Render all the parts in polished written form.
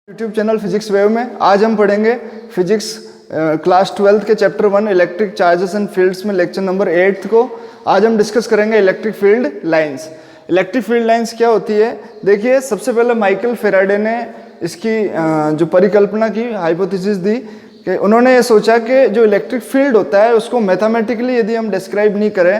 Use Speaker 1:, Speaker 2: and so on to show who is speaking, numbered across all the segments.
Speaker 1: YouTube channel physics wave में आज हम पढ़ेंगे फिजिक्स क्लास 12th के chapter 1 electric charges and fields में लेक्चर नंबर 8 को आज हम डिस्कस करेंगे electric field lines. Electric field lines क्या होती है? देखिए, सबसे पहले माइकल फेराडे ने इसकी जो परिकल्पना की, हाइपोथेसिस दी कि उन्होंने ये सोचा कि जो इलेक्ट्रिक फील्ड होता है उसको मैथमेटिकली यदि हम डिस्क्राइब नहीं करें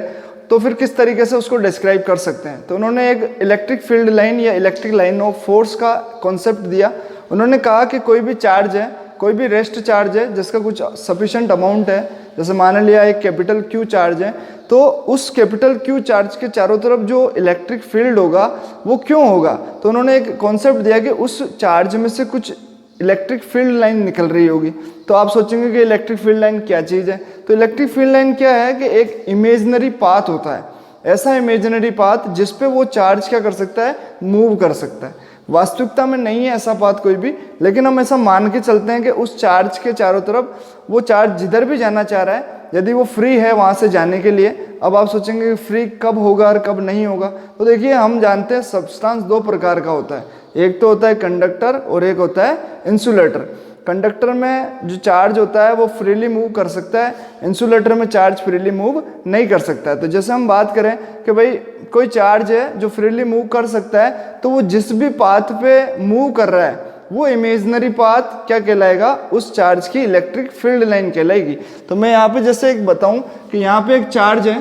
Speaker 1: तो फिर किस तरीके से उसको डिस्क्राइब कर सकते हैं। तो उन्होंने एक इलेक्ट्रिक फील्ड लाइन या इलेक्ट्रिक लाइन ऑफ फोर्स का कॉन्सेप्ट दिया। उन्होंने कहा कि कोई भी चार्ज है, कोई भी रेस्ट चार्ज है जिसका कुछ सफिशिएंट अमाउंट है, जैसे मान लिया एक कैपिटल क्यू चार्ज है, तो उस कैपिटल क्यू चार्ज के चारों तरफ जो इलेक्ट्रिक फील्ड होगा वो क्यों होगा। तो उन्होंने एक कॉन्सेप्ट दिया कि उस चार्ज में से कुछ इलेक्ट्रिक फील्ड लाइन निकल रही होगी। तो आप सोचेंगे कि इलेक्ट्रिक फील्ड लाइन क्या चीज़ है? तो इलेक्ट्रिक फील्ड लाइन क्या है कि एक इमेजिनरी पाथ होता है, ऐसा इमेजिनरी पाथ जिस पे वो चार्ज क्या कर सकता है, मूव कर सकता है। वास्तविकता में नहीं है ऐसा पाथ कोई भी, लेकिन हम ऐसा मान के चलते हैं कि उस चार्ज के चारों तरफ वो चार्ज जिधर भी जाना चाह रहा है, यदि वो फ्री है वहाँ से जाने के लिए। अब आप सोचेंगे कि फ्री कब होगा और कब नहीं होगा। तो देखिए, हम जानते हैं सब्सटेंस दो प्रकार का होता है, एक तो होता है कंडक्टर और एक होता है इंसुलेटर। कंडक्टर में जो चार्ज होता है वो फ्रीली मूव कर सकता है, इंसुलेटर में चार्ज फ्रीली मूव नहीं कर सकता है। तो जैसे हम बात करें कि भाई कोई चार्ज है जो फ्रीली मूव कर सकता है, तो वो जिस भी पाथ पे मूव कर रहा है वो इमेजिनरी पाथ क्या कहलाएगा, उस चार्ज की इलेक्ट्रिक फील्ड लाइन कहलाएगी। तो मैं यहाँ पे जैसे एक बताऊँ कि यहाँ पे एक चार्ज है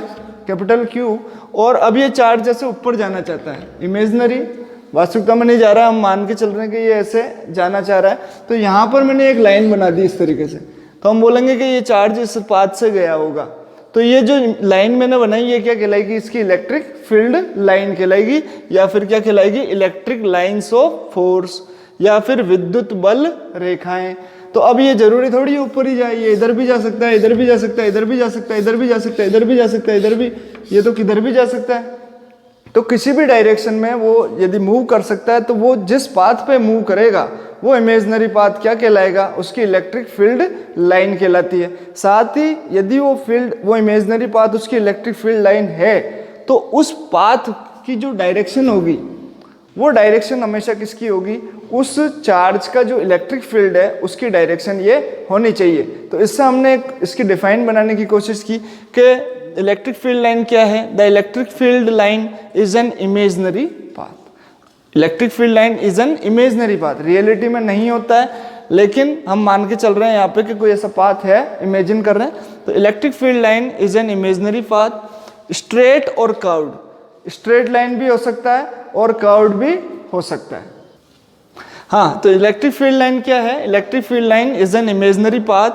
Speaker 1: कैपिटल क्यू, और अब ये चार्ज जैसे ऊपर जाना चाहता है, इमेजिनरी, वास्तविकता में नहीं जा रहा है, हम मान के चल रहे हैं कि ये ऐसे जाना चाह रहा है। तो यहाँ पर मैंने एक लाइन बना दी इस तरीके से, तो हम बोलेंगे कि ये चार्ज इस पाथ से गया होगा। तो ये जो लाइन मैंने बनाई ये क्या कहलाएगी, इसकी इलेक्ट्रिक फील्ड लाइन कहलाएगी, या फिर क्या कहलाएगी, इलेक्ट्रिक लाइंस ऑफ फोर्स, या फिर विद्युत बल रेखाएं। तो अब ये जरूरी थोड़ी ऊपर ही जाए, ये इधर भी जा सकता है, इधर भी जा सकता है, इधर भी जा सकता है, इधर भी जा सकता है, इधर भी जा सकता है, इधर भी, ये तो किधर भी जा सकता है। तो किसी भी डायरेक्शन में वो यदि मूव कर सकता है, तो वो जिस पाथ पे मूव करेगा वो इमेजिनरी पाथ क्या कहलाएगा, उसकी इलेक्ट्रिक फील्ड लाइन कहलाती है। साथ ही यदि वो इमेजिनरी पाथ उसकी इलेक्ट्रिक फील्ड लाइन है, तो उस पाथ की जो डायरेक्शन होगी वो डायरेक्शन हमेशा किसकी होगी, उस चार्ज का जो इलेक्ट्रिक फील्ड है उसकी डायरेक्शन ये होनी चाहिए। तो इससे हमने इसकी डिफाइन बनाने की कोशिश की कि इलेक्ट्रिक फील्ड लाइन क्या है। The electric field line is an imaginary path. Electric field line is an imaginary path, reality में नहीं होता है, लेकिन हम मान के चल रहे हैं यहाँ पे कि कोई ऐसा पाथ है, इमेजिन कर रहे हैं। तो electric field line is an imaginary path, straight और कर्व्ड। स्ट्रेट लाइन भी हो सकता है और कर्व्ड भी हो सकता है। हाँ, तो इलेक्ट्रिक फील्ड लाइन क्या है? Electric field line is an imaginary path,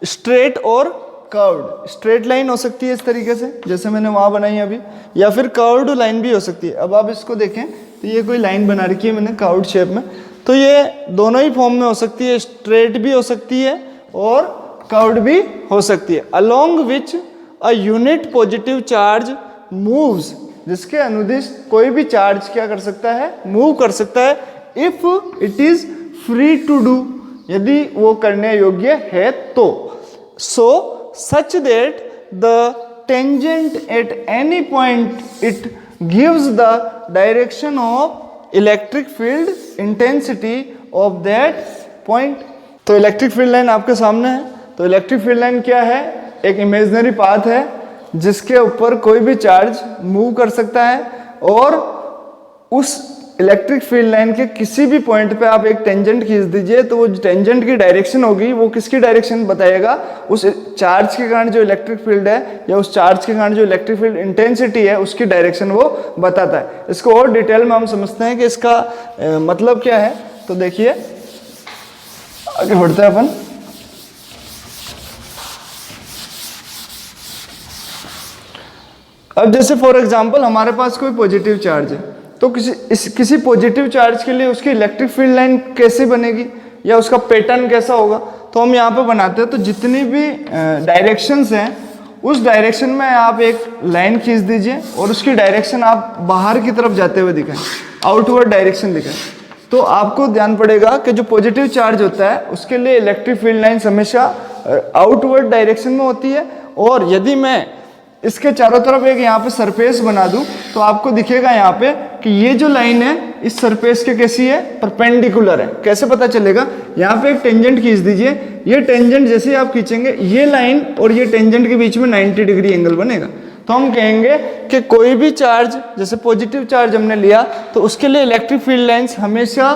Speaker 1: straight और कर्व्ड। स्ट्रेट लाइन हो सकती है इस तरीके से जैसे मैंने वहां बनाई अभी, या फिर कर्व्ड लाइन भी हो सकती है। अब आप इसको देखें तो ये कोई लाइन बना रखी है मैंने कर्व्ड शेप में, तो ये दोनों ही फॉर्म में हो सकती है, स्ट्रेट भी हो सकती है और कर्व्ड भी हो सकती है। Along which a unit positive charge moves, जिसके अनुदिश कोई भी चार्ज क्या कर सकता है, मूव कर सकता है, if it is free to do, यदि वो करने योग्य है तो। So such that the tangent at any point it gives the direction of electric field intensity of that point। तो इलेक्ट्रिक फील्ड लाइन आपके सामने है। तो इलेक्ट्रिक फील्ड लाइन क्या है? एक इमेजिनरी पाथ है जिसके ऊपर कोई भी चार्ज मूव कर सकता है, और उस इलेक्ट्रिक फील्ड लाइन के किसी भी पॉइंट पे आप एक टेंजेंट खींच दीजिए, तो वो टेंजेंट की डायरेक्शन होगी वो किसकी डायरेक्शन बताएगा, उस चार्ज के कारण जो इलेक्ट्रिक फील्ड है या उस चार्ज के कारण जो इलेक्ट्रिक फील्ड इंटेंसिटी है उसकी डायरेक्शन वो बताता है। इसको और डिटेल में हम समझते हैं कि इसका मतलब क्या है। तो देखिए, आगे बढ़ते हैं अपन। अब जैसे फॉर एग्जाम्पल हमारे पास कोई पॉजिटिव चार्ज है, तो किसी पॉजिटिव चार्ज के लिए उसकी इलेक्ट्रिक फील्ड लाइन कैसे बनेगी या उसका पैटर्न कैसा होगा, तो हम यहाँ पे बनाते हैं। तो जितनी भी डायरेक्शंस हैं उस डायरेक्शन में आप एक लाइन खींच दीजिए और उसकी डायरेक्शन आप बाहर की तरफ जाते हुए दिखाएं, आउटवर्ड डायरेक्शन दिखाएं। तो आपको ध्यान पड़ेगा कि जो पॉजिटिव चार्ज होता है उसके लिए इलेक्ट्रिक फील्ड लाइन्स हमेशा आउटवर्ड डायरेक्शन में होती है। और यदि मैं इसके चारों तरफ एक यहाँ पे सरफेस बना दूं तो आपको दिखेगा यहाँ पे कि ये जो लाइन है इस सरफेस के कैसी है, परपेंडिकुलर है। कैसे पता चलेगा, यहाँ पे एक टेंजेंट खींच दीजिए, ये टेंजेंट जैसे ही आप खींचेंगे ये लाइन और ये टेंजेंट के बीच में 90 डिग्री एंगल बनेगा। तो हम कहेंगे कि कोई भी चार्ज, जैसे पॉजिटिव चार्ज हमने लिया तो उसके लिए इलेक्ट्रिक फील्ड लाइंस हमेशा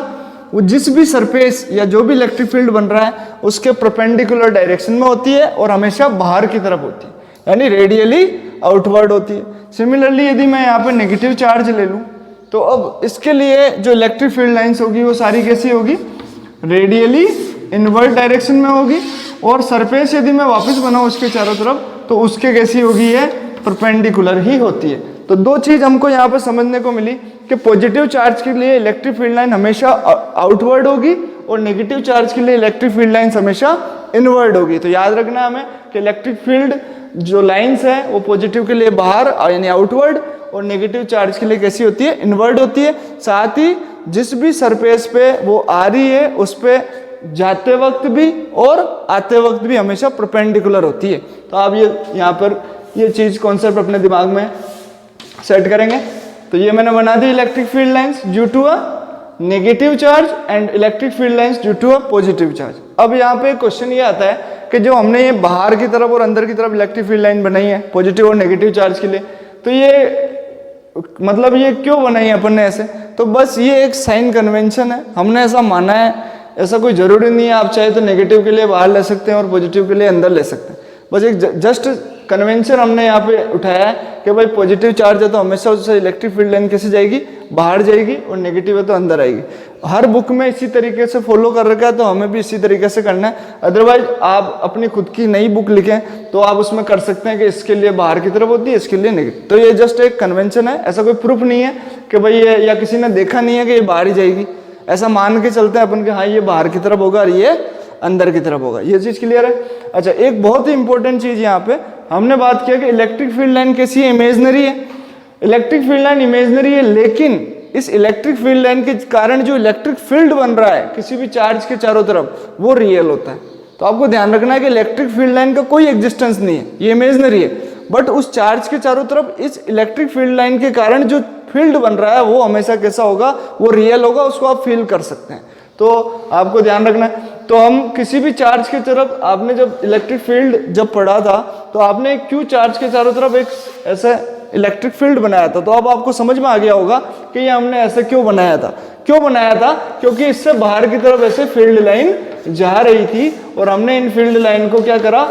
Speaker 1: वो जिस भी सरफेस या जो भी इलेक्ट्रिक फील्ड बन रहा है उसके परपेंडिकुलर डायरेक्शन में होती है और हमेशा बाहर की तरफ होती है, यानी रेडियली आउटवर्ड होती है। सिमिलरली यदि मैं यहाँ पे नेगेटिव चार्ज ले लूँ तो अब इसके लिए जो इलेक्ट्रिक फील्ड लाइंस होगी वो सारी कैसी होगी, रेडियली इनवर्ड डायरेक्शन में होगी। और सरफेस यदि मैं वापस बनाऊँ उसके चारों तरफ तो उसके कैसी होगी, ये परपेंडिकुलर ही होती है। तो दो चीज हमको यहाँ पर समझने को मिली कि पॉजिटिव चार्ज के लिए इलेक्ट्रिक फील्ड लाइन हमेशा आउटवर्ड होगी और नेगेटिव चार्ज के लिए इलेक्ट्रिक फील्ड लाइंस हमेशा इनवर्ड होगी। तो याद रखना हमें कि इलेक्ट्रिक फील्ड जो लाइंस है वो पॉजिटिव के लिए बाहर यानी आउटवर्ड और नेगेटिव चार्ज के लिए कैसी होती है, इनवर्ड होती है। साथ ही जिस भी सरफेस पे वो आ रही है उस पे जाते वक्त भी और आते वक्त भी हमेशा परपेंडिकुलर होती है। तो आप ये यहाँ पर ये चीज कॉन्सेप्ट अपने दिमाग में सेट करेंगे। तो ये मैंने बना दी electric field lines due to a negative charge and electric field lines due to a positive charge. अब यहाँ पे क्वेश्चन ये आता है कि जो हमने ये बाहर की तरफ और अंदर की तरफ इलेक्ट्रिक फील्ड लाइन बनाई है पॉजिटिव और नेगेटिव चार्ज के लिए, तो ये मतलब ये क्यों बनाई है अपन ने ऐसे, तो बस ये एक साइन कन्वेंशन है, हमने ऐसा माना है। ऐसा कोई जरूरी नहीं है, आप चाहे तो नेगेटिव के लिए बाहर ले सकते हैं और पॉजिटिव के लिए अंदर ले सकते हैं। बस एक जस्ट कन्वेंशन हमने यहाँ पे उठाया है कि भाई पॉजिटिव चार्ज है तो हमेशा उससे इलेक्ट्रिक फील्ड लाइन कैसे जाएगी, बाहर जाएगी, और नेगेटिव है तो अंदर आएगी। हर बुक में इसी तरीके से फॉलो कर रखा है तो हमें भी इसी तरीके से करना है। अदरवाइज आप अपनी खुद की नई बुक लिखें तो आप उसमें कर सकते हैं कि इसके लिए बाहर की तरफ होती है, इसके लिए नेगेटिव। तो ये जस्ट एक कन्वेंशन है, ऐसा कोई प्रूफ नहीं है कि भाई ये, या किसी ने देखा नहीं है कि ये बाहर ही जाएगी। ऐसा मान के चलते हैं अपन कि हाँ ये बाहर की तरफ होगा और ये अंदर की तरफ होगा। ये चीज क्लियर है। अच्छा, एक बहुत ही इंपॉर्टेंट चीज यहाँ पे हमने बात किया कि इलेक्ट्रिक फील्ड लाइन कैसी है, इमेजनरी है। इलेक्ट्रिक फील्ड लाइन इमेजनरी है, लेकिन इस इलेक्ट्रिक फील्ड लाइन के कारण जो इलेक्ट्रिक फील्ड बन रहा है किसी भी चार्ज के चारों तरफ वो रियल होता है। तो आपको ध्यान रखना है कि इलेक्ट्रिक फील्ड लाइन का कोई एग्जिस्टेंस नहीं है, ये इमेजनरी है, बट उस चार्ज के चारों तरफ इस इलेक्ट्रिक फील्ड लाइन के कारण जो फील्ड बन रहा है वो हमेशा कैसा होगा, वो रियल होगा, उसको आप फील कर सकते हैं। तो आपको ध्यान रखना है। तो हम किसी भी चार्ज की तरफ, आपने जब इलेक्ट्रिक फील्ड जब पढ़ा था तो आपने क्यू चार्ज के चारों तरफ एक ऐसा इलेक्ट्रिक फील्ड बनाया था, तो अब आपको समझ में आ गया होगा कि ये हमने ऐसे क्यों बनाया था। क्यों बनाया था, क्योंकि इससे बाहर की तरफ ऐसे फील्ड लाइन जा रही थी और हमने इन फील्ड लाइन को क्या करा,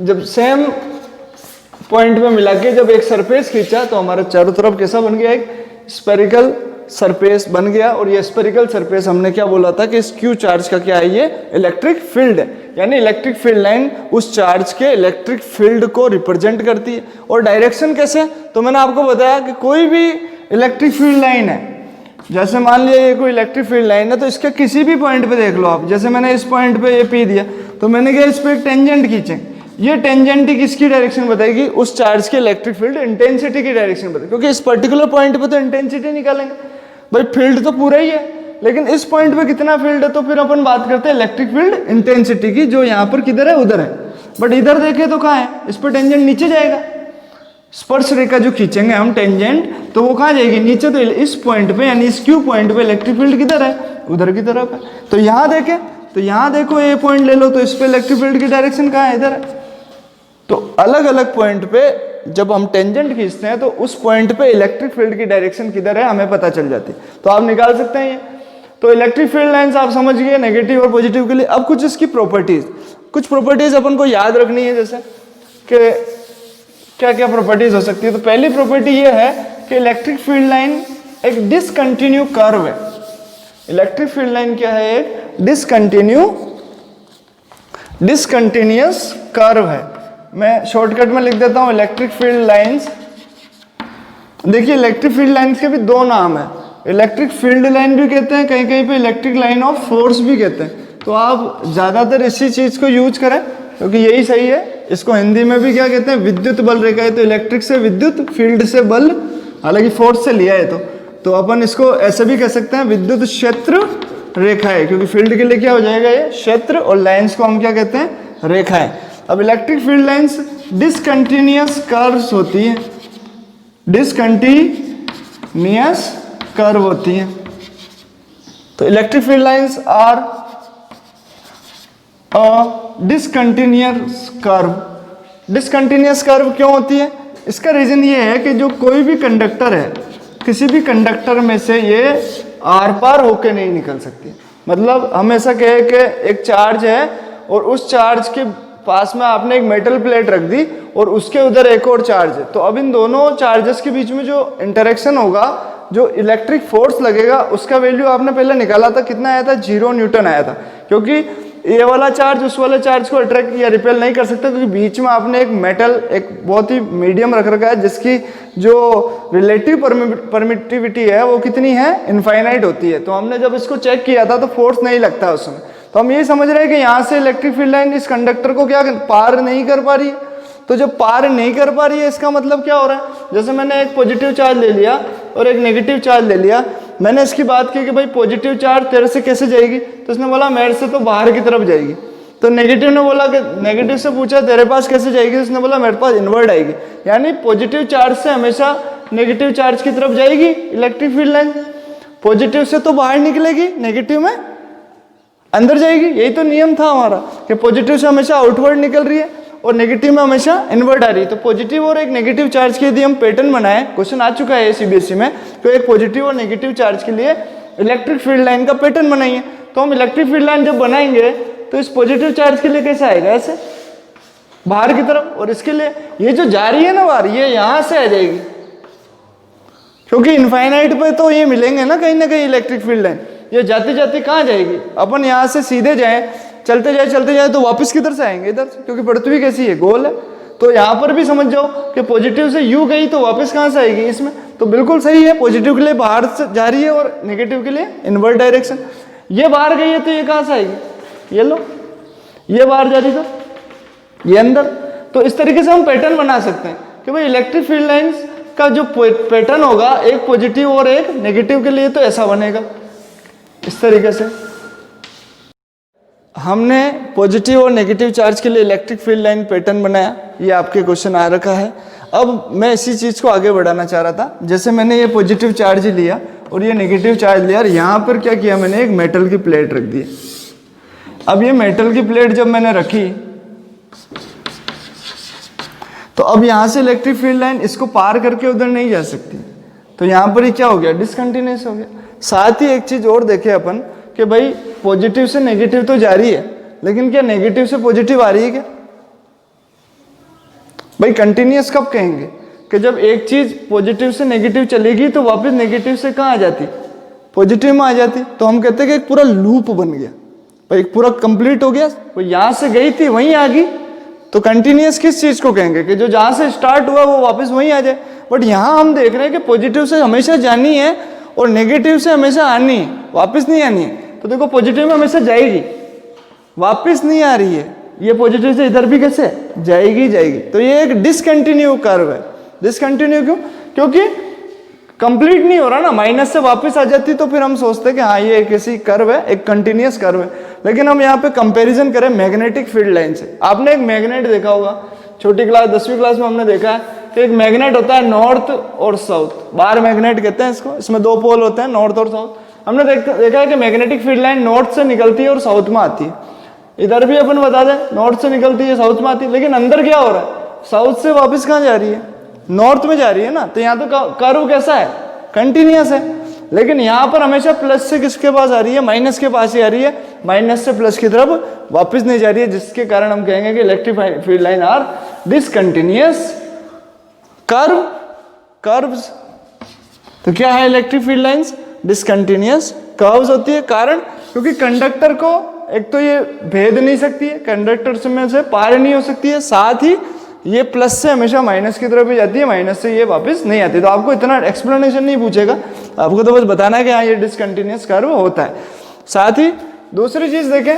Speaker 1: जब सेम पॉइंट में मिला के जब एक सरफेस खींचा तो हमारे चारों तरफ कैसा बन गया, एक स्फेरिकल सरफेस बन गया। और ये स्फेरिकल सरफेस हमने क्या बोला था कि इस क्यू चार्ज का क्या है, ये इलेक्ट्रिक फील्ड है, यानी इलेक्ट्रिक फील्ड लाइन उस चार्ज के इलेक्ट्रिक फील्ड को रिप्रेजेंट करती है। और डायरेक्शन कैसे, तो मैंने आपको बताया कि कोई भी इलेक्ट्रिक फील्ड लाइन है, जैसे मान लिया ये कोई इलेक्ट्रिक फील्ड लाइन है तो इसके किसी भी पॉइंट पे देख लो आप, जैसे मैंने इस पॉइंट पे ये पी दिया तो मैंने क्या इस पे एक टेंजेंट खींचे, ये टेंजेंट ही किसकी डायरेक्शन बताएगी, उस चार्ज के इलेक्ट्रिक फील्ड इंटेंसिटी की डायरेक्शन बताएगी। क्योंकि इस पर्टिकुलर पॉइंट पे तो इंटेंसिटी निकालेंगे, भाई फील्ड तो पूरा ही है, लेकिन इस पॉइंट पे कितना फील्ड है, तो फिर अपन बात करते हैं इलेक्ट्रिक फील्ड इंटेंसिटी की, जो यहाँ पर किधर है, उधर है। बट इधर देखे तो कहाँ है, इस पर टेंजेंट नीचे जाएगा, स्पर्श रेखा जो खींचेंगे हम टेंजेंट तो वो कहाँ जाएगी, नीचे। तो इस पॉइंट पे यानी इस क्यू पॉइंट पे इलेक्ट्रिक फील्ड किधर है, उधर की तरफ है। तो यहाँ देखें तो यहाँ देखो ए पॉइंट ले लो तो इस पे इलेक्ट्रिक फील्ड की डायरेक्शन कहाँ है, इधर है। तो अलग अलग पॉइंट पे जब हम टेंजेंट खींचते हैं तो उस पॉइंट पे इलेक्ट्रिक फील्ड की डायरेक्शन किधर है हमें पता चल जाती है, तो आप निकाल सकते हैं ये। तो इलेक्ट्रिक फील्ड लाइंस आप समझ गए नेगेटिव और पॉजिटिव के लिए। अब कुछ इसकी प्रॉपर्टीज, कुछ प्रॉपर्टीज अपन को याद रखनी है, जैसे कि क्या क्या प्रॉपर्टीज हो सकती है। तो पहली प्रॉपर्टी ये है कि इलेक्ट्रिक फील्ड लाइन एक डिसकंटिन्यू कर्व है। इलेक्ट्रिक फील्ड लाइन क्या है, एक डिसकंटिन्यूअस कर्व है। मैं शॉर्टकट में लिख देता हूं इलेक्ट्रिक फील्ड लाइंस। देखिए इलेक्ट्रिक फील्ड लाइंस के भी दो नाम है, इलेक्ट्रिक फील्ड लाइन भी कहते हैं, कहीं कहीं पे इलेक्ट्रिक लाइन ऑफ फोर्स भी कहते हैं। तो आप ज्यादातर इसी चीज को यूज करें क्योंकि यही सही है। इसको हिंदी में भी क्या कहते हैं, विद्युत बल रेखा है। तो इलेक्ट्रिक से विद्युत, फील्ड से बल, हालांकि फोर्स से लिया है तो अपन इसको ऐसे भी कह सकते हैं विद्युत क्षेत्र रेखा है, क्योंकि फील्ड के लिए क्या हो जाएगा ये क्षेत्र, और लाइंस को हम क्या कहते हैं, रेखाएं। अब electric field lines discontinuous curves होती है, डिसकंटिन्यूअस कर्व होती हैं। तो electric field lines are a discontinuous curve. Discontinuous curve क्यों होती है? इसका रीजन ये है कि जो कोई भी कंडक्टर है, किसी भी कंडक्टर में से ये आर पार होके नहीं निकल सकती। मतलब हम ऐसा कहें कि एक चार्ज है और उस चार्ज के पास में आपने एक मेटल प्लेट रख दी और उसके उधर एक और चार्ज है, तो अब इन दोनों चार्जेस के बीच में जो इंटरेक्शन होगा, जो इलेक्ट्रिक फोर्स लगेगा, उसका वैल्यू आपने पहले निकाला था, कितना आया था? 0 न्यूटन आया था। क्योंकि ये वाला चार्ज उस वाले चार्ज को अट्रैक्ट या रिपेल नहीं कर सकता, क्योंकि बीच में आपने एक मेटल, एक बहुत ही मीडियम रख रखा है जिसकी जो रिलेटिव परमिटिविटी है वो कितनी है? इनफाइनाइट होती है। तो हमने जब इसको चेक किया था तो फोर्स नहीं लगता उसमें। तो हम ये समझ रहे हैं कि यहाँ से इलेक्ट्रिक फील्ड लाइन इस कंडक्टर को क्या पार नहीं कर पा रही है। तो जब पार नहीं कर पा रही है, इसका मतलब क्या हो रहा है? जैसे मैंने एक पॉजिटिव चार्ज ले लिया और एक नेगेटिव चार्ज ले लिया, मैंने इसकी बात की कि भाई पॉजिटिव चार्ज तेरे से कैसे जाएगी, तो इसने बोला मेरे से तो बाहर की तरफ जाएगी। तो नेगेटिव ने बोला कि नेगेटिव से पूछा तेरे पास कैसे जाएगी, तो उसने बोला मेरे पास इनवर्ट आएगी। यानी पॉजिटिव चार्ज से हमेशा नेगेटिव चार्ज की तरफ जाएगी इलेक्ट्रिक फील्ड लाइन, पॉजिटिव से तो बाहर निकलेगी, नेगेटिव में अंदर जाएगी। यही तो नियम था हमारा कि पॉजिटिव से हमेशा आउटवर्ड निकल रही है और नेगेटिव में हमेशा इनवर्ट आ रही है। तो पॉजिटिव और एक नेगेटिव चार्ज के यदि हम पैटर्न बनाए, क्वेश्चन आ चुका है सीबीएसई में, तो एक पॉजिटिव और नेगेटिव चार्ज के लिए इलेक्ट्रिक फील्ड लाइन का पैटर्न बनाइए। तो हम इलेक्ट्रिक फील्ड लाइन जब बनाएंगे तो इस पॉजिटिव चार्ज के लिए कैसे आएगा? ऐसे बाहर की तरफ, और इसके लिए ये जो जा रही है ना बाहर, ये यहां से आ जाएगी, क्योंकि इनफाइनाइट पे तो ये मिलेंगे ना कहीं इलेक्ट्रिक फील्ड लाइन। ये जाती जाती कहाँ जाएगी? अपन यहाँ से सीधे जाए, चलते जाए तो वापस किधर से आएंगे? इधर से, क्योंकि पृथ्वी कैसी है? गोल है। तो यहाँ पर भी समझ जाओ कि पॉजिटिव से यू गई तो वापस कहाँ से आएगी? इसमें। तो बिल्कुल सही है, पॉजिटिव के लिए बाहर से जा रही है और नेगेटिव के लिए इनवर्ट डायरेक्शन। ये बाहर गई है तो ये कहाँ से आएगी? ये लो, ये बाहर जा रही तो ये अंदर। तो इस तरीके से हम पैटर्न बना सकते हैं कि भाई इलेक्ट्रिक फील्ड लाइंस का जो पैटर्न होगा, एक पॉजिटिव और एक नेगेटिव के लिए तो ऐसा बनेगा, इस तरीके से। हमने पॉजिटिव और नेगेटिव चार्ज के लिए इलेक्ट्रिक फील्ड लाइन पैटर्न बनाया, ये आपके क्वेश्चन आ रखा है। अब मैं इसी चीज़ को आगे बढ़ाना चाह रहा था। जैसे मैंने ये पॉजिटिव चार्ज लिया और ये नेगेटिव चार्ज लिया, और यहाँ पर क्या किया मैंने? एक मेटल की प्लेट रख दी। अब ये मेटल की प्लेट जब मैंने रखी, तो अब यहाँ से इलेक्ट्रिक फील्ड लाइन इसको पार करके उधर नहीं जा सकती। तो यहाँ पर ही क्या हो गया? डिसकंटिन्यूअस हो गया। साथ ही एक चीज और देखे अपन कि भाई पॉजिटिव से नेगेटिव तो जा रही है, लेकिन क्या नेगेटिव से पॉजिटिव आ रही है क्या? भाई कंटिन्यूअस कब कहेंगे? कि जब एक चीज पॉजिटिव से नेगेटिव चलेगी तो वापस नेगेटिव से कहाँ आ जाती? पॉजिटिव में आ जाती। तो हम कहते हैं कि एक पूरा लूप बन गया, भाई पूरा कंप्लीट हो गया। वो यहां से गई थी वहीं आ गई, तो कंटिन्यूअस किस चीज को कहेंगे? कि जो जहां से स्टार्ट हुआ वो वापस वहीं आ जाए। बट यहां हम देख रहे हैं कि पॉजिटिव से हमेशा जानी है और नेगेटिव से हमेशा आनी है, वापस नहीं आनी है। तो देखो पॉजिटिव में हमेशा जाएगी, वापस नहीं आ रही है। ये पॉजिटिव से इधर भी कैसे जाएगी। तो ये एक डिसकंटिन्यू कर्व है। डिसकंटिन्यू क्यों? क्योंकि कंप्लीट नहीं हो रहा ना, माइनस से वापस आ जाती तो फिर हम सोचते हैं कि हाँ ये कैसी कर्व है, एक कंटिन्यूअस कर्व है। लेकिन हम यहाँ पे कंपैरिजन करें मैग्नेटिक फील्ड लाइन से। आपने एक मैग्नेट देखा होगा, छोटी क्लास 10वीं क्लास में हमने देखा है कि एक मैग्नेट होता है नॉर्थ और साउथ, बार मैग्नेट कहते हैं इसको। इसमें दो पोल होते हैं, नॉर्थ और साउथ। हमने देखा है कि मैग्नेटिक फील्ड लाइन नॉर्थ से निकलती है और साउथ में आती है। इधर भी अपन बता दें, नॉर्थ से निकलती है, साउथ में आती है। लेकिन अंदर क्या हो रहा है? साउथ से वापस कहाँ जा रही है? नॉर्थ में जा रही है ना। तो यहाँ तो कर्व कैसा है? कंटिन्यूअस है। लेकिन यहाँ पर हमेशा प्लस से किसके पास आ रही है? माइनस के पास ही आ रही है, माइनस से प्लस की तरफ वापस नहीं जा रही है, जिसके कारण हम कहेंगे कि electric field line are discontinuous curves. तो क्या है electric field lines? Discontinuous curves होती है। कारण क्योंकि कंडक्टर को एक तो ये भेद नहीं सकती है, कंडक्टर में से पार नहीं हो सकती है, साथ ही ये प्लस से हमेशा माइनस की तरफ ही जाती है, माइनस से ये वापस नहीं आती। तो आपको इतना एक्सप्लेनेशन नहीं पूछेगा, आपको तो बस बताना है कि हाँ ये डिसकंटिन्यूअस कर्व होता है। साथ ही दूसरी चीज देखें,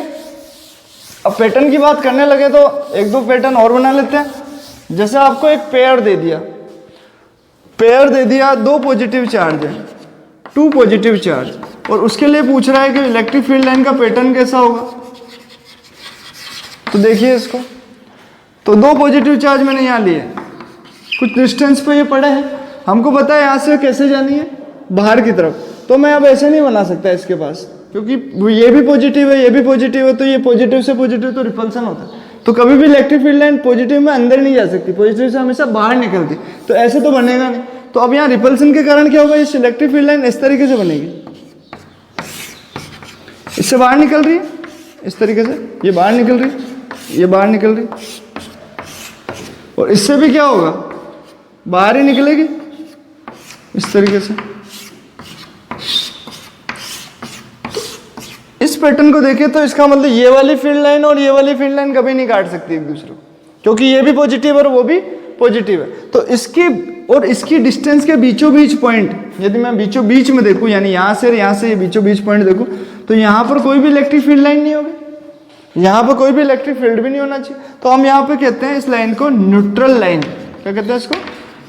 Speaker 1: अब पैटर्न की बात करने लगे तो एक दो पैटर्न और बना लेते हैं। जैसे आपको एक पेयर दे दिया, दो पॉजिटिव चार्ज है, 2 पॉजिटिव चार्ज, और उसके लिए पूछ रहा है कि इलेक्ट्रिक फील्ड लाइन का पैटर्न कैसा होगा। तो देखिए इसको, तो 2 पॉजिटिव चार्ज मैंने यहाँ लिए, कुछ डिस्टेंस पे ये पड़े हैं। हमको पता है यहाँ से कैसे जानी है? बाहर की तरफ। तो मैं अब ऐसे नहीं बना सकता इसके पास, क्योंकि ये भी पॉजिटिव है, ये भी पॉजिटिव है, तो ये पॉजिटिव से पॉजिटिव तो रिपल्सन होता है। तो कभी भी इलेक्ट्रिक फील्ड लाइन पॉजिटिव में अंदर नहीं जा सकती, पॉजिटिव से हमेशा बाहर निकलती, तो ऐसे तो बनेगा नहीं। तो अब यहाँ रिपल्सन के कारण क्या होगा, इस इलेक्ट्रिक फील्ड लाइन इस तरीके से बनेगी, इससे बाहर निकल रही है इस तरीके से, ये बाहर निकल रही, ये बाहर निकल रही, और इससे भी क्या होगा, बाहर ही निकलेगी इस तरीके से। इस पैटर्न को देखें तो इसका मतलब ये वाली फील्ड लाइन और ये वाली फील्ड लाइन कभी नहीं काट सकती एक दूसरे को, क्योंकि ये भी पॉजिटिव और वो भी पॉजिटिव है। तो इसकी और इसकी डिस्टेंस के बीचों बीच पॉइंट, यदि मैं बीचों बीच में देखूं, यानी यहाँ से ये बीचों बीच पॉइंट देखूं, तो यहाँ पर कोई भी इलेक्ट्रिक फील्ड लाइन नहीं होगी, यहाँ पर कोई भी इलेक्ट्रिक फील्ड भी नहीं होना चाहिए। तो हम यहाँ पे कहते हैं इस लाइन को न्यूट्रल लाइन। क्या कहते हैं इसको,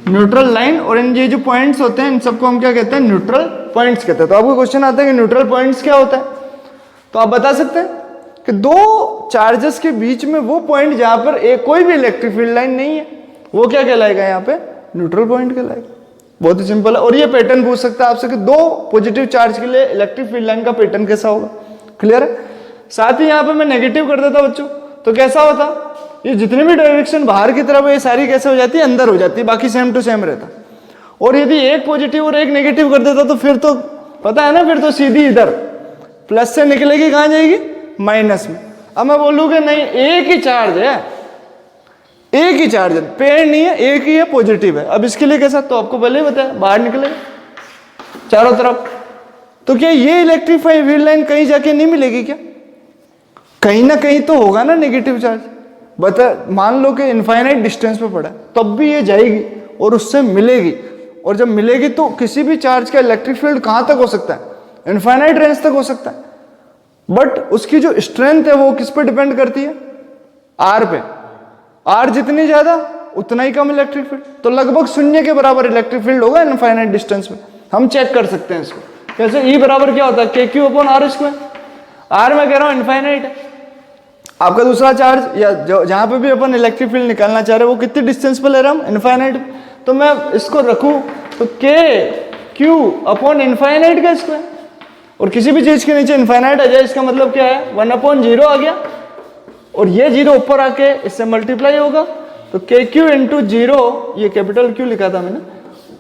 Speaker 1: न्यूट्रल लाइन। और इन ये जो पॉइंट्स होते हैं इन सबको हम क्या कहते हैं, न्यूट्रल पॉइंट्स कहते हैं। तो आपको क्वेश्चन आता है कि न्यूट्रल पॉइंट्स क्या होता है, तो आप बता सकते हैं कि दो चार्जेस के बीच में वो पॉइंट जहां पर एक कोई भी इलेक्ट्रिक फील्ड लाइन नहीं है, वो क्या कहलाएगा, यहाँ पे न्यूट्रल पॉइंट कहलाएगा। बहुत ही सिंपल है। और ये पैटर्न पूछ सकता है आपसे कि दो पॉजिटिव चार्ज के लिए इलेक्ट्रिक फील्ड लाइन का पैटर्न कैसा होगा। क्लियर है। साथ ही यहाँ पे मैं नेगेटिव कर देता बच्चों, तो कैसा होता, ये जितनी भी डायरेक्शन बाहर की तरफ है ये सारी कैसे हो जाती है, अंदर हो जाती है, बाकी सेम टू सेम रहता। और यदि एक पॉजिटिव और एक नेगेटिव कर देता तो फिर तो पता है ना, फिर तो सीधी इधर प्लस से निकलेगी, कहाँ जाएगी, माइनस में। अब मैं बोलूँ कि नहीं एक ही चार्ज है, एक ही चार्ज है, पेड़ नहीं है, एक ही है, पॉजिटिव है। अब इसके लिए कैसा, तो आपको पहले ही बताया, बाहर निकलेगा चारों तरफ। तो क्या ये इलेक्ट्रिफाइड फील्ड लाइन कहीं जाके नहीं मिलेगी क्या, कहीं ना कहीं तो होगा ना नेगेटिव चार्ज। बता, मान लो कि इनफाइनाइट डिस्टेंस पे पड़ा है, तब भी ये जाएगी और उससे मिलेगी। और जब मिलेगी तो किसी भी चार्ज का इलेक्ट्रिक फील्ड कहाँ तक हो सकता है, इनफाइनाइट रेंज तक हो सकता है। बट उसकी जो स्ट्रेंथ है वो किस पे डिपेंड करती है, आर पे। आर जितनी ज्यादा उतना ही कम इलेक्ट्रिक फील्ड, तो लगभग शून्य के बराबर इलेक्ट्रिक फील्ड होगा इनफाइनाइट डिस्टेंस में। हम चेक कर सकते हैं इसको कैसे, ई बराबर क्या होता है, K Q upon R square. R में कह रहा हूं इनफाइनाइट है, आपका दूसरा चार्ज या जहां पे भी अपन इलेक्ट्रिक फील्ड निकालना चाह रहे हैं वो कितनी डिस्टेंस पे ले रहा हूं, इनफाइनाइट। तो मैं इसको रखूं तो के क्यू अपॉन इनफाइनाइट का स्क्वायर, और किसी भी चीज के नीचे इनफाइनाइट आ जाए इसका मतलब क्या है, 1/0 आ गया, और ये 0 ऊपर आके इससे मल्टीप्लाई होगा, तो के क्यू इंटू 0, ये कैपिटल क्यू लिखा था मैंने,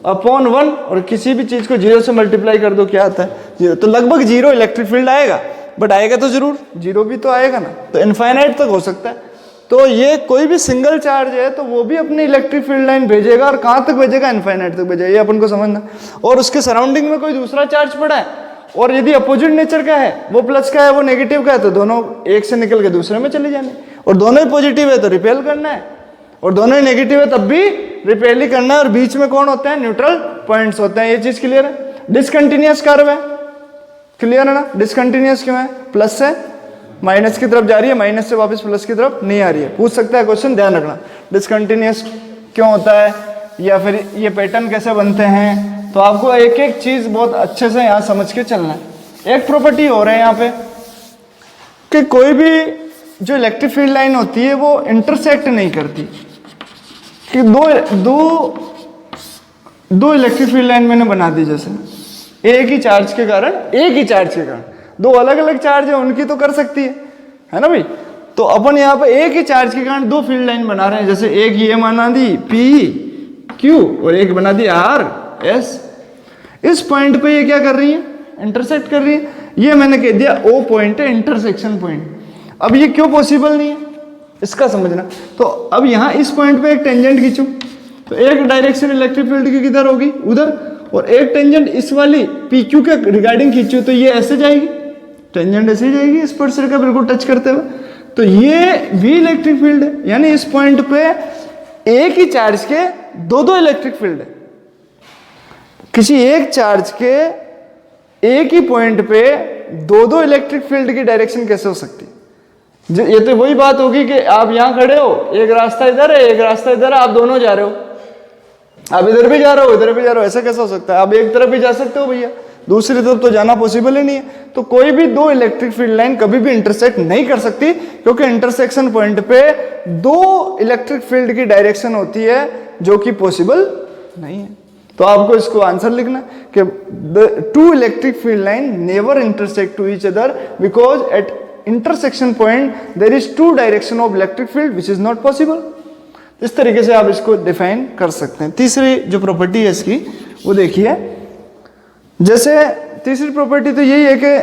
Speaker 1: अपॉन 1, और किसी भी चीज को 0 से मल्टीप्लाई कर दो क्या आता है, 0। तो लगभग 0 इलेक्ट्रिक फील्ड आएगा, बट आएगा तो जरूर, 0 भी तो आएगा ना, तो इनफाइनाइट तक हो सकता है। तो ये कोई भी सिंगल चार्ज है तो वो भी अपनी इलेक्ट्रिक फील्ड लाइन भेजेगा, और कहाँ तक भेजेगा, इनफाइनाइट तक भेजेगा, ये अपन को समझना। और उसके सराउंडिंग में कोई दूसरा चार्ज पड़ा है, और यदि अपोजिट नेचर का है, वो प्लस का है वो नेगेटिव का है, तो दोनों एक से निकल के दूसरे में चले जाने, और दोनों ही पॉजिटिव है तो रिपेल करना है, और दोनों ही नेगेटिव है तब भी रिपेल ही करना है। और बीच में कौन होते हैं, न्यूट्रल पॉइंट्स होते हैं। ये चीज क्लियर है। डिसकंटिन्यूअस कर्व है, क्लियर है ना, डिसकंटिन्यूअस क्यों है, प्लस से माइनस की तरफ जा रही है, माइनस से वापस प्लस की तरफ नहीं आ रही है। पूछ सकता है क्वेश्चन, ध्यान रखना, डिसकंटिन्यूअस क्यों होता है या फिर ये पैटर्न कैसे बनते हैं, तो आपको एक एक चीज बहुत अच्छे से यहाँ समझ के चलना है। एक प्रॉपर्टी हो रहा है यहाँ पे कि कोई भी जो इलेक्ट्रिक फील्ड लाइन होती है वो इंटरसेक्ट नहीं करती, कि दो इलेक्ट्रिक फील्ड लाइन मैंने बना दी, जैसे एक ही चार्ज के कारण दो अलग अलग चार्ज है उनकी तो कर सकती है ना भाई। तो अपन यहाँ पे एक ही चार्ज के कारण दो फील्ड लाइन बना रहे हैं, जैसे एक ये बना दी पी क्यू और एक बना दी आर एस। इस पॉइंट पे ये क्या कर रही है, इंटरसेक्ट कर रही है। ये मैंने कह दिया ओ पॉइंट है, इंटरसेक्शन पॉइंट। अब ये क्यों पॉसिबल नहीं है इसका समझना। तो अब यहाँ इस पॉइंट पे एक टेंजेंट खींचूं तो एक डायरेक्शन इलेक्ट्रिक फील्ड की किधर होगी, उधर, और एक टेंजेंट इस वाली पी क्यू के रिगार्डिंग खींचूं तो ये ऐसे जाएगी, टेंजेंट ऐसे ही जाएगी स्पर्शर का बिल्कुल टच करते हुए। तो ये भी इलेक्ट्रिक फील्ड है, यानी इस पॉइंट पे एक ही चार्ज के दो इलेक्ट्रिक फील्ड है। किसी एक चार्ज के एक ही पॉइंट पे दो इलेक्ट्रिक फील्ड की डायरेक्शन कैसे हो सकती है। ये तो वही बात होगी कि आप यहां खड़े हो, एक रास्ता इधर है एक रास्ता इधर है, आप दोनों जा रहे हो, आप इधर भी जा रहे हो इधर भी जा रहे हो, ऐसा कैसा हो सकता है। आप एक तरफ भी जा सकते हो भैया, दूसरी तरफ तो जाना पॉसिबल ही नहीं है। तो कोई भी दो इलेक्ट्रिक फील्ड लाइन कभी भी इंटरसेक्ट नहीं कर सकती, क्योंकि इंटरसेक्शन पॉइंट पे दो इलेक्ट्रिक फील्ड की डायरेक्शन होती है जो कि पॉसिबल नहीं है। तो आपको इसको आंसर लिखना है कि the two electric field line never intersect to each other because at intersection point there is two direction of electric field which is not possible. इस तरीके से आप इसको डिफाइन कर सकते हैं। तीसरी जो प्रॉपर्टी है इसकी वो देखिए, जैसे तीसरी प्रॉपर्टी तो यही है कि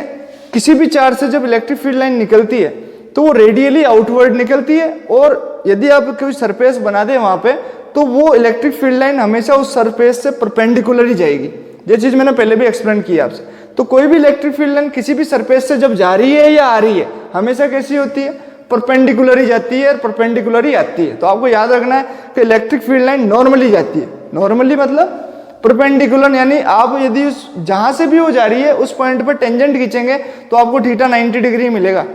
Speaker 1: किसी भी चार्ज से जब इलेक्ट्रिक फील्ड लाइन निकलती है तो वो रेडियली आउटवर्ड निकलती है, और यदि आप कोई सरफेस बना दें वहां पे तो वो इलेक्ट्रिक फील्ड लाइन हमेशा उस सरफेस से परपेंडिकुलर ही जाएगी। ये चीज मैंने पहले भी एक्सप्लेन की आपसे। तो कोई भी इलेक्ट्रिक फील्ड लाइन किसी भी सरफेस से जब जा रही है या आ रही है हमेशा कैसी होती है, परपेंडिकुलर ही जाती है और परपेंडिकुलर ही आती है। तो आपको याद रखना है कि इलेक्ट्रिक फील्ड लाइन नॉर्मली जाती है। नॉर्मली मतलब परपेंडिकुलर, यानी आप यदि उस जहां से भी वो जा रही है उस पॉइंट पर टेंजेंट खींचेंगे तो आपको थीटा 90 डिग्री मिलेगा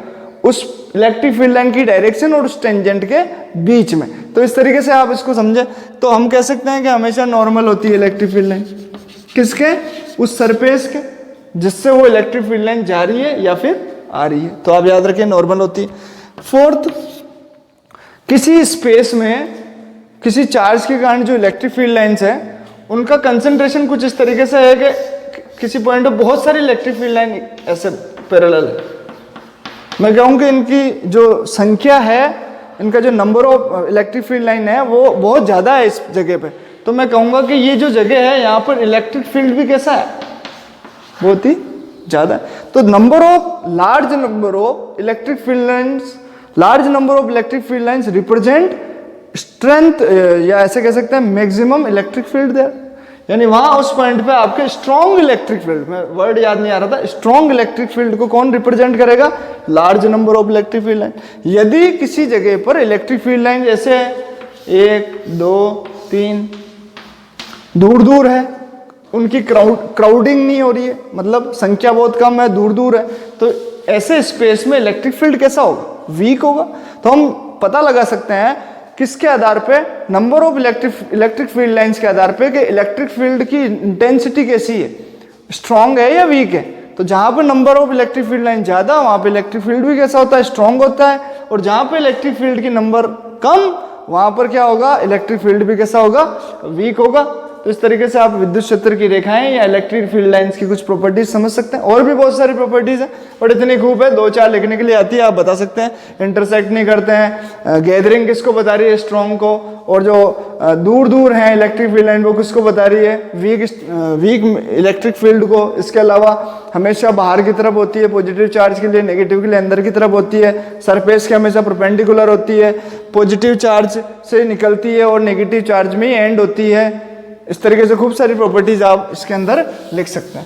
Speaker 1: उस इलेक्ट्रिक फील्ड लाइन की डायरेक्शन और उस टेंजेंट के बीच में। तो इस तरीके से आप इसको समझे तो हम कह सकते हैं कि हमेशा नॉर्मल होती है इलेक्ट्रिक फील्ड लाइन, किसके, उस सरफेस के जिससे वो इलेक्ट्रिक फील्ड लाइन जा रही है या फिर आ रही है। तो आप याद रखिए नॉर्मल होती है। फोर्थ, किसी स्पेस में किसी चार्ज के कारण जो इलेक्ट्रिक फील्ड लाइंस है उनका कंसंट्रेशन कुछ इस तरीके से है कि किसी पॉइंट पे बहुत सारी इलेक्ट्रिक फील्ड लाइन ऐसे पैरेलल है। मैं कहूँ कि इनकी जो संख्या है, इनका जो number of electric field line है वो बहुत ज़्यादा है इस जगह पे। तो मैं कहूँगा कि ये जो जगह है यहाँ पर इलेक्ट्रिक फील्ड भी कैसा है, बहुत ही ज़्यादा है। तो large number of electric field lines represent strength, या ऐसे कह सकते हैं मैक्सिमम इलेक्ट्रिक फील्ड देयर, यानी वहां उस पॉइंट पे आपके स्ट्रॉन्ग इलेक्ट्रिक फील्ड, मैं वर्ड याद नहीं आ रहा था, स्ट्रॉन्ग इलेक्ट्रिक फील्ड को कौन रिप्रेजेंट करेगा, large number of electric field line. यदि किसी जगह पर इलेक्ट्रिक फील्ड लाइन जैसे 1 2 3 दूर दूर है, उनकी क्राउडिंग नहीं हो रही है, मतलब संख्या बहुत कम है, दूर दूर है, तो ऐसे स्पेस में इलेक्ट्रिक फील्ड कैसा होगा, वीक होगा। तो हम पता लगा सकते हैं किसके आधार पे, number of electric field lines के आधार पे कि इलेक्ट्रिक फील्ड की इंटेंसिटी कैसी है, स्ट्रांग है या वीक है। तो जहां पे number of electric field line ज्यादा वहां पे इलेक्ट्रिक फील्ड भी कैसा होता है, स्ट्रांग होता है, और जहां पे इलेक्ट्रिक फील्ड की नंबर कम वहां पर क्या होगा, इलेक्ट्रिक फील्ड भी कैसा होगा, वीक होगा। तो इस तरीके से आप विद्युत क्षेत्र की रेखाएं या इलेक्ट्रिक फील्ड लाइंस की कुछ प्रॉपर्टीज समझ सकते हैं। और भी बहुत सारी प्रॉपर्टीज है, बट इतनी खूब है, 2-4 लिखने के लिए आती है, आप बता सकते हैं। इंटरसेक्ट नहीं करते हैं, गैदरिंग किसको बता रही है, स्ट्रॉन्ग को, और जो दूर दूर है इलेक्ट्रिक फील्ड लाइन वो किसको बता रही है, वीक इलेक्ट्रिक फील्ड को। इसके अलावा हमेशा बाहर की तरफ होती है पॉजिटिव चार्ज के लिए, नेगेटिव के लिए अंदर की तरफ होती है, सरफेस के हमेशा परपेंडिकुलर होती है, पॉजिटिव चार्ज से निकलती है और नेगेटिव चार्ज में ही एंड होती है। इस तरीके से खूब सारी प्रॉपर्टीज आप इसके अंदर लिख सकते हैं।